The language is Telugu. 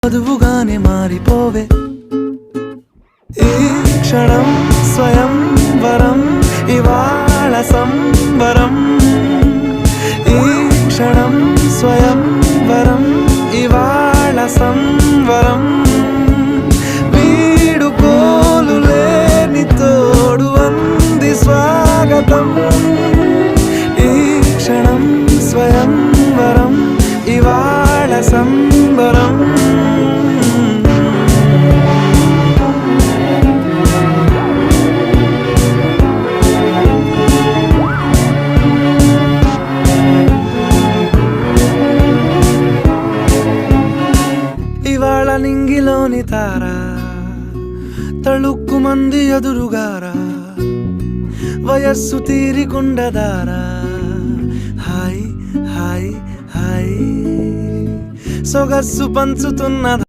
వధువుగానే మారిపోవే ఈ క్షణం స్వయం వరం ఇవాళ సంబరం ఈ క్షణం స్వయం వరం ఇవాళ సంవరం వీడుకోలు లేని తోడు అంది స్వాగతం ఈ క్షణం స్వయం వరం ఇవాళ సంబరం ఇవాళ నింగిలోని తారా తళుక్కు మంది ఎదురుగారా వయస్సు తీరికుండదారా హాయ్ హాయ్ హాయ్ సొగస్సు పంచుతున్న